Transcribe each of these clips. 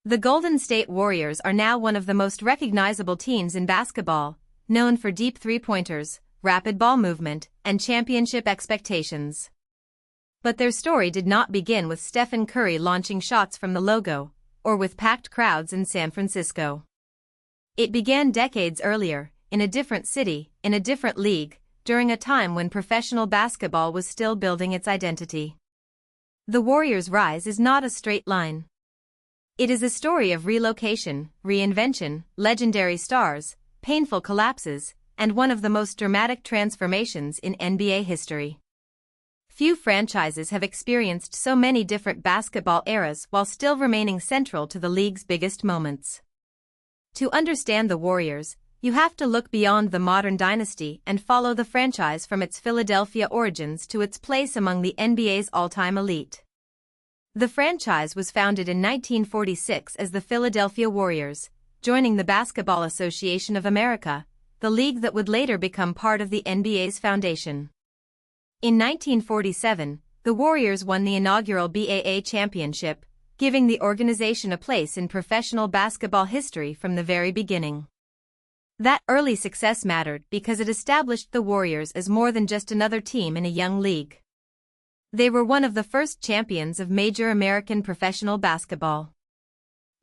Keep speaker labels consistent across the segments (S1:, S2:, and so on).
S1: The Golden State Warriors are now one of the most recognizable teams in basketball, known for deep three-pointers, rapid ball movement, and championship expectations. But their story did not begin with Stephen Curry launching shots from the logo, or with packed crowds in San Francisco. It began decades earlier, in a different city, in a different league, during a time when professional basketball was still building its identity. The Warriors' rise is not a straight line. It is a story of relocation, reinvention, legendary stars, painful collapses, and one of the most dramatic transformations in NBA history. Few franchises have experienced so many different basketball eras while still remaining central to the league's biggest moments. To understand the Warriors, you have to look beyond the modern dynasty and follow the franchise from its Philadelphia origins to its place among the NBA's all-time elite. The franchise was founded in 1946 as the Philadelphia Warriors, joining the Basketball Association of America, the league that would later become part of the NBA's foundation. In 1947, the Warriors won the inaugural BAA championship, giving the organization a place in professional basketball history from the very beginning. That early success mattered because it established the Warriors as more than just another team in a young league. They were one of the first champions of major American professional basketball.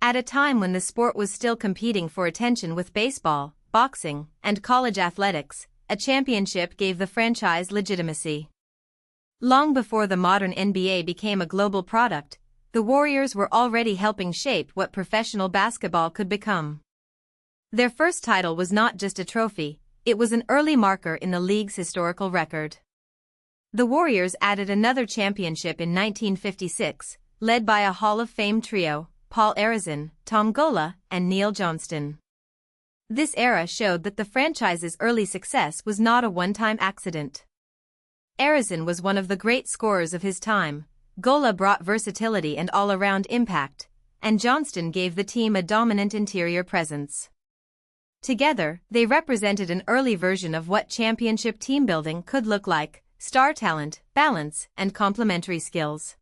S1: At a time when the sport was still competing for attention with baseball, boxing, and college athletics, a championship gave the franchise legitimacy. Long before the modern NBA became a global product, the Warriors were already helping shape what professional basketball could become. Their first title was not just a trophy, it was an early marker in the league's historical record. The Warriors added another championship in 1956, led by a Hall of Fame trio, Paul Arizin, Tom Gola, and Neil Johnston. This era showed that the franchise's early success was not a one-time accident. Arizin was one of the great scorers of his time, Gola brought versatility and all-around impact, and Johnston gave the team a dominant interior presence. Together, they represented an early version of what championship team building could look like: star talent, balance, and complementary skills.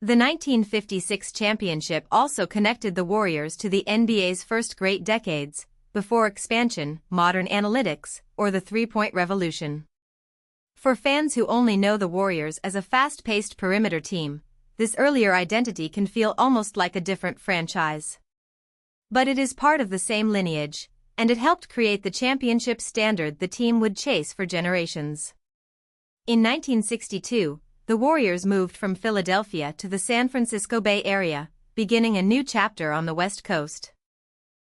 S1: The 1956 championship also connected the Warriors to the NBA's first great decades, before expansion, modern analytics, or the three-point revolution. For fans who only know the Warriors as a fast-paced perimeter team, this earlier identity can feel almost like a different franchise. But it is part of the same lineage, and it helped create the championship standard the team would chase for generations. In 1962, the Warriors moved from Philadelphia to the San Francisco Bay Area, beginning a new chapter on the West Coast.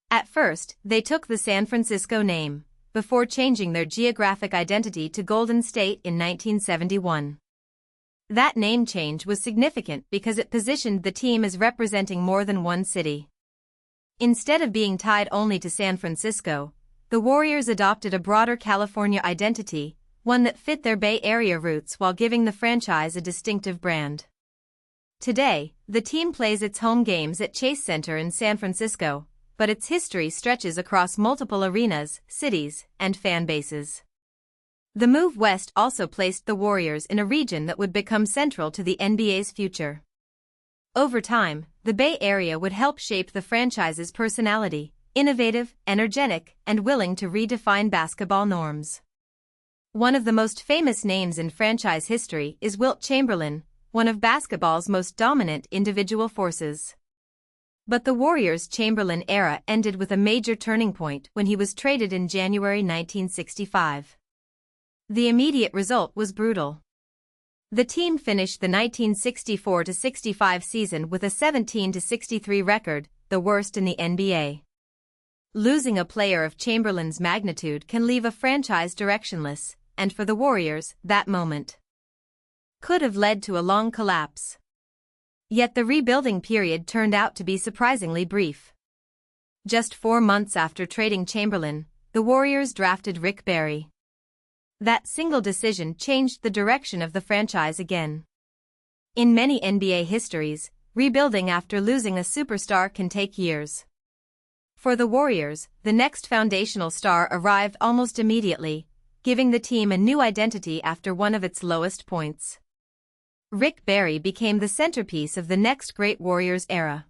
S1: At first, they took the San Francisco name, before changing their geographic identity to Golden State in 1971. That name change was significant because it positioned the team as representing more than one city. Instead of being tied only to San Francisco, the Warriors adopted a broader California identity, one that fit their Bay Area roots while giving the franchise a distinctive brand. Today, the team plays its home games at Chase Center in San Francisco, but its history stretches across multiple arenas, cities, and fan bases. The move west also placed the Warriors in a region that would become central to the NBA's future. Over time, the Bay Area would help shape the franchise's personality: innovative, energetic, and willing to redefine basketball norms. One of the most famous names in franchise history is Wilt Chamberlain, one of basketball's most dominant individual forces. But the Warriors' Chamberlain era ended with a major turning point when he was traded in January 1965. The immediate result was brutal. The team finished the 1964-65 season with a 17-63 record, the worst in the NBA. Losing a player of Chamberlain's magnitude can leave a franchise directionless, and for the Warriors, that moment could have led to a long collapse. Yet the rebuilding period turned out to be surprisingly brief. Just 4 months after trading Chamberlain, the Warriors drafted Rick Barry. That single decision changed the direction of the franchise again. In many NBA histories, rebuilding after losing a superstar can take years. For the Warriors, the next foundational star arrived almost immediately, giving the team a new identity after one of its lowest points. Rick Barry became the centerpiece of the next great Warriors era.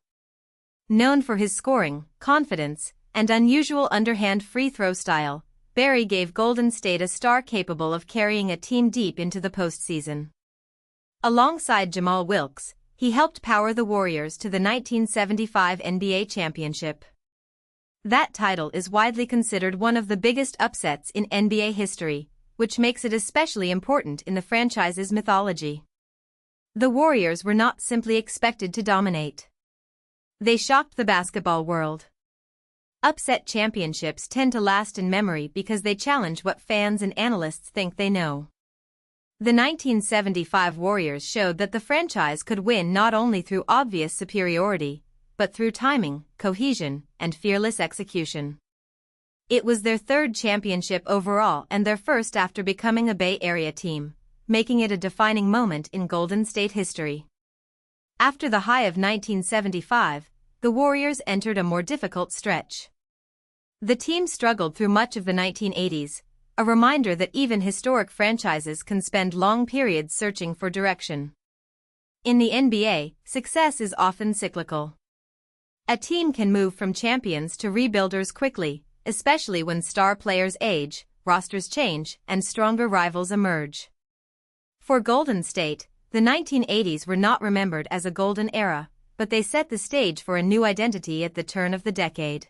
S1: Known for his scoring, confidence, and unusual underhand free throw style, Barry gave Golden State a star capable of carrying a team deep into the postseason. Alongside Jamal Wilkes, he helped power the Warriors to the 1975 NBA championship. That title is widely considered one of the biggest upsets in NBA history, which makes it especially important in the franchise's mythology. The Warriors were not simply expected to dominate. They shocked the basketball world. Upset championships tend to last in memory because they challenge what fans and analysts think they know. The 1975 Warriors showed that the franchise could win not only through obvious superiority, but through timing, cohesion, and fearless execution. It was their third championship overall and their first after becoming a Bay Area team, making it a defining moment in Golden State history. After the high of 1975, the Warriors entered a more difficult stretch. The team struggled through much of the 1980s, a reminder that even historic franchises can spend long periods searching for direction. In the NBA, success is often cyclical. A team can move from champions to rebuilders quickly, especially when star players age, rosters change, and stronger rivals emerge. For Golden State, the 1980s were not remembered as a golden era, but they set the stage for a new identity at the turn of the decade.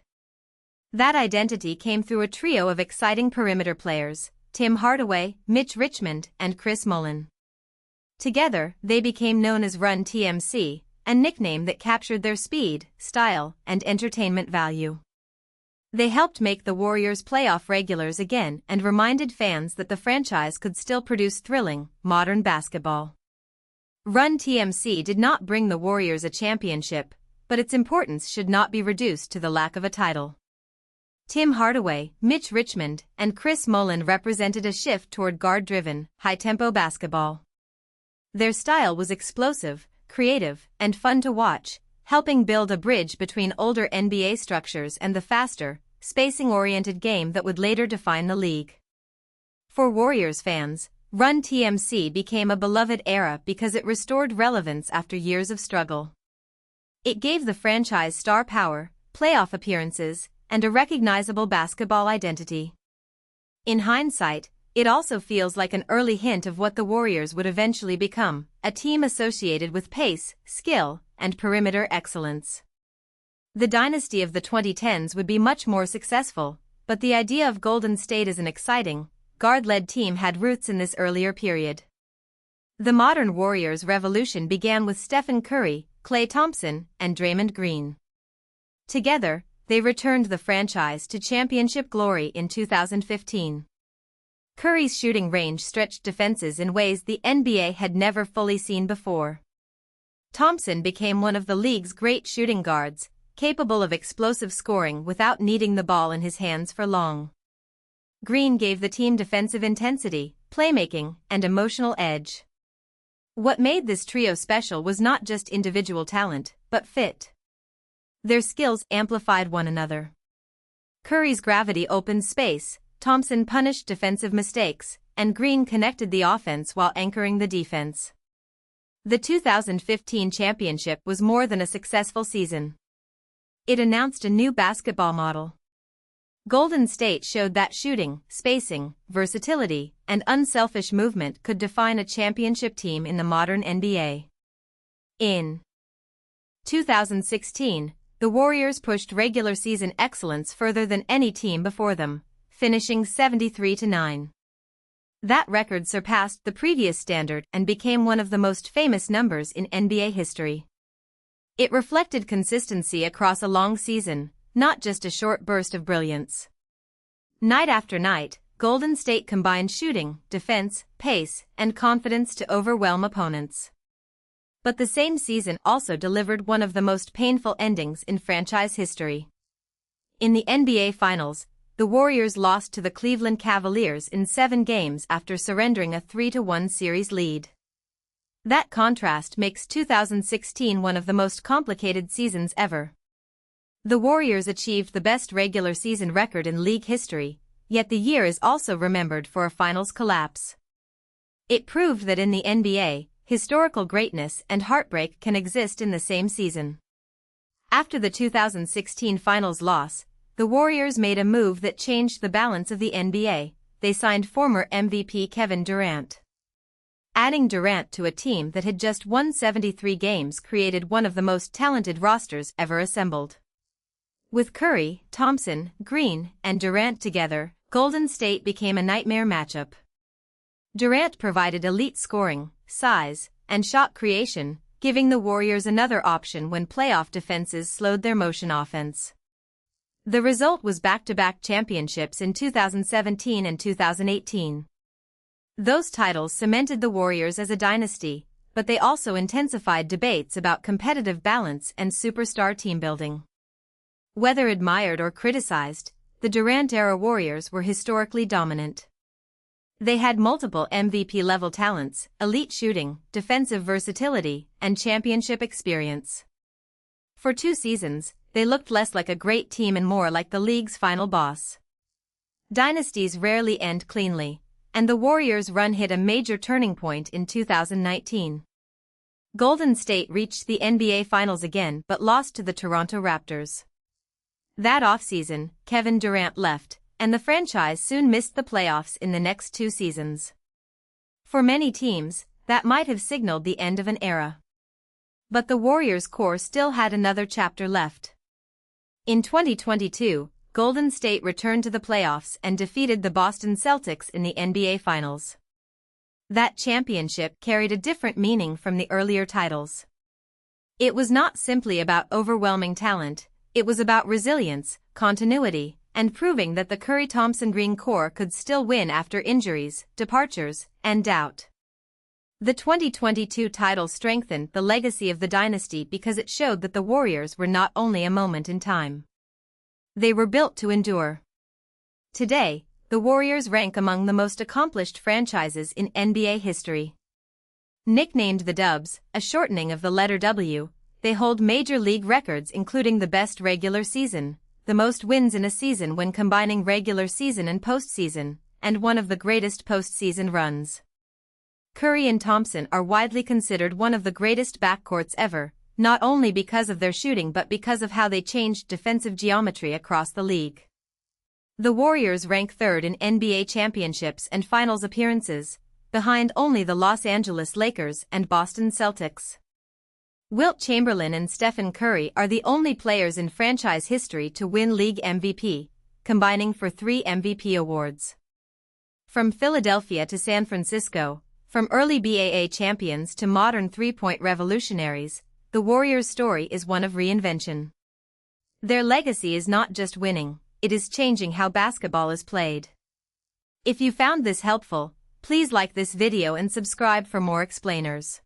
S1: That identity came through a trio of exciting perimeter players, Tim Hardaway, Mitch Richmond, and Chris Mullin. Together, they became known as Run TMC, a nickname that captured their speed, style, and entertainment value. They helped make the Warriors playoff regulars again and reminded fans that the franchise could still produce thrilling, modern basketball. Run TMC did not bring the Warriors a championship, but its importance should not be reduced to the lack of a title. Tim Hardaway, Mitch Richmond, and Chris Mullin represented a shift toward guard-driven, high-tempo basketball. Their style was explosive, creative, and fun to watch, helping build a bridge between older NBA structures and the faster, spacing-oriented game that would later define the league. For Warriors fans, Run TMC became a beloved era because it restored relevance after years of struggle. It gave the franchise star power, playoff appearances, and a recognizable basketball identity. In hindsight, it also feels like an early hint of what the Warriors would eventually become, a team associated with pace, skill, and perimeter excellence. The dynasty of the 2010s would be much more successful, but the idea of Golden State as an exciting, guard-led team had roots in this earlier period. The modern Warriors' revolution began with Stephen Curry, Klay Thompson, and Draymond Green. Together, they returned the franchise to championship glory in 2015. Curry's shooting range stretched defenses in ways the NBA had never fully seen before. Thompson became one of the league's great shooting guards, capable of explosive scoring without needing the ball in his hands for long. Green gave the team defensive intensity, playmaking, and emotional edge. What made this trio special was not just individual talent, but fit. Their skills amplified one another. Curry's gravity opened space, Thompson punished defensive mistakes, and Green connected the offense while anchoring the defense. The 2015 championship was more than a successful season. It announced a new basketball model. Golden State showed that shooting, spacing, versatility, and unselfish movement could define a championship team in the modern NBA. In 2016, the Warriors pushed regular season excellence further than any team before them, finishing 73-9. That record surpassed the previous standard and became one of the most famous numbers in NBA history. It reflected consistency across a long season, not just a short burst of brilliance. Night after night, Golden State combined shooting, defense, pace, and confidence to overwhelm opponents. But the same season also delivered one of the most painful endings in franchise history. In the NBA Finals, the Warriors lost to the Cleveland Cavaliers in 7 games after surrendering a 3-1 series lead. That contrast makes 2016 one of the most complicated seasons ever. The Warriors achieved the best regular season record in league history, yet the year is also remembered for a finals collapse. It proved that in the NBA, historical greatness and heartbreak can exist in the same season. After the 2016 Finals loss, the Warriors made a move that changed the balance of the NBA. They signed former MVP Kevin Durant. Adding Durant to a team that had just won 73 games created one of the most talented rosters ever assembled. With Curry, Thompson, Green, and Durant together, Golden State became a nightmare matchup. Durant provided elite scoring, size, and shot creation, giving the Warriors another option when playoff defenses slowed their motion offense. The result was back-to-back championships in 2017 and 2018. Those titles cemented the Warriors as a dynasty, but they also intensified debates about competitive balance and superstar team building. Whether admired or criticized, the Durant-era Warriors were historically dominant. They had multiple MVP-level talents, elite shooting, defensive versatility, and championship experience. For 2 seasons, they looked less like a great team and more like the league's final boss. Dynasties rarely end cleanly, and the Warriors' run hit a major turning point in 2019. Golden State reached the NBA Finals again but lost to the Toronto Raptors. That offseason, Kevin Durant left, and the franchise soon missed the playoffs in the next 2 seasons. For many teams, that might have signaled the end of an era. But the Warriors' core still had another chapter left. In 2022, Golden State returned to the playoffs and defeated the Boston Celtics in the NBA Finals. That championship carried a different meaning from the earlier titles. It was not simply about overwhelming talent, it was about resilience, continuity, and proving that the Curry-Thompson-Green core could still win after injuries, departures, and doubt. The 2022 title strengthened the legacy of the dynasty because it showed that the Warriors were not only a moment in time. They were built to endure. Today, the Warriors rank among the most accomplished franchises in NBA history. Nicknamed the Dubs, a shortening of the letter W, they hold major league records including the best regular season, the most wins in a season when combining regular season and postseason, and one of the greatest postseason runs. Curry and Thompson are widely considered one of the greatest backcourts ever, not only because of their shooting but because of how they changed defensive geometry across the league. The Warriors rank 3rd in NBA championships and finals appearances, behind only the Los Angeles Lakers and Boston Celtics. Wilt Chamberlain and Stephen Curry are the only players in franchise history to win league MVP, combining for 3 MVP awards. From Philadelphia to San Francisco, from early BAA champions to modern three-point revolutionaries, the Warriors' story is one of reinvention. Their legacy is not just winning, it is changing how basketball is played. If you found this helpful, please like this video and subscribe for more explainers.